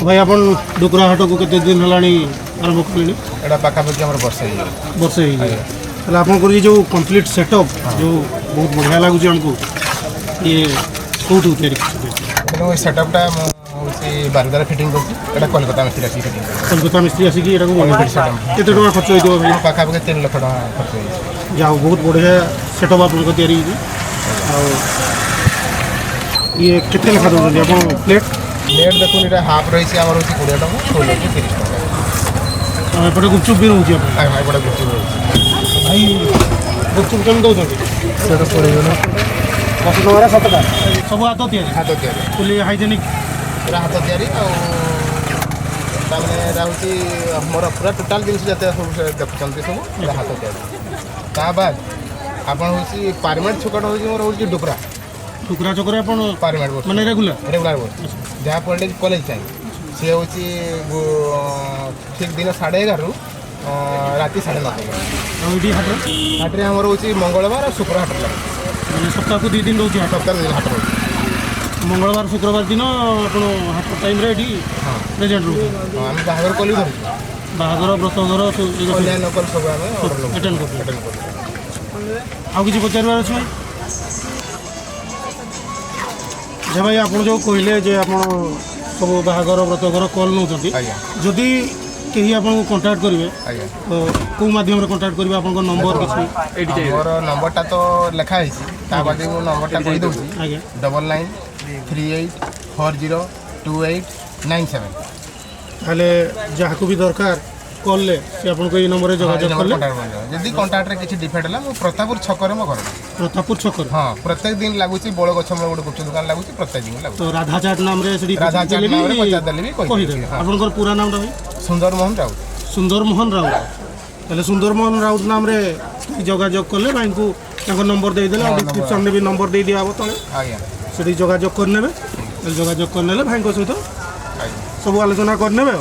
भाई अपन डुकरा हाट को केते दिन हलानी आरंभ कलेनी एटा पाखापाखि हमर वर्ष ही ताले आपन ये जो कंप्लीट सेटअप जो बहुत बढ़िया लागु हमको ये कोठू तयारी तेणु सेटअपटा होसी बारदार फिटिंग करछि एटा कोलकाता मिस्त्री आसी फिटिंग कोलकाता मिस्त्री आसी एटा को केते टका खर्च होइतो भाई पाखापाखि 3 लाख टका खर्च होइछि जाओ बहुत बढ़िया सेटअप आपन को तयारी आ ये केते लेखा दो अपन प्लेट देखो एटा हाफ रहिछि हमर होछि 20 टका फुल होछि 30 टका एपटे गुपचुप भी रहउछि अपन हां एपटे गुपचुप रहउछि भाई गुपचुप केम दउछथि सेटा पड़ियो ना 10 टका 7 टका सब हाथ तयारी फुली हाइजेनिक पूरा हाथ तैयारी आने रही मोर पूरा टोटाल जिन जैसे सब देखुं सब हाथ तैयारी ता बाद आपन हूँ पारमेंट छकट हूँ मोर हूँ डुकरा टुकरा चकरा अपन पारमेंट बस माने रेगुलर बस जहाँ पढ़े कॉलेज टाइम सी हूँ ठीक दिन 11:30 रु राति 9:30 हाटे आमर हूँ मंगलवार और शुक्र हाट लगे सप्ताह को 2 दिन रोचे सप्ताह 2 दिन हाट रोचे मंगलवार शुक्रवार दिन आप हाट टाइम रे हाँ प्रेजेंट रोचे आम बाहर कलु धर बाहागर व्रतघर नकल सब अटेंड कर आउ किसी पचार अच्छे जे भाई आप जो कहले जे आप सब बाहागर व्रतघर कल नौ जदि कहीं आपको कंटाक्ट करेंगे तो कौ मध्यम कंटाक्ट करेंगे आप नंबर किसी मोर नंबरटा तो लिखाई बाद नंबरटा कहीदे 9938402897 ताले जहाँ को भी दरकार कॉल से आपको ये नंबर जोगाजोग कले जदि कंटाक्ट रे किसी डिफेक्ट है प्रतापपुर छकर मो घर प्रतापपुर छकर हाँ प्रत्येक दिन लगुच बड़ गछ मोर गोटे गुपचुप दुकान लगुच प्रत्येक दिन लगुच तो राधा चाट नाम रे सेठी राधा चाट नाम रे पचार देले भी कहि आपनकर पूरा नाम भाई सुंदर मोहन राउत ताले सुंदर मोहन राउत नाम रे जोगाजोग कले भाई को ताको नंबर दे देला डिस्क्रिप्शन में भी नंबर दे दिया तले आज्ञा सेठी जोगाजोग करनेबे जोगाजोग करनेले भाई को सहित सब आलोचना करनेबे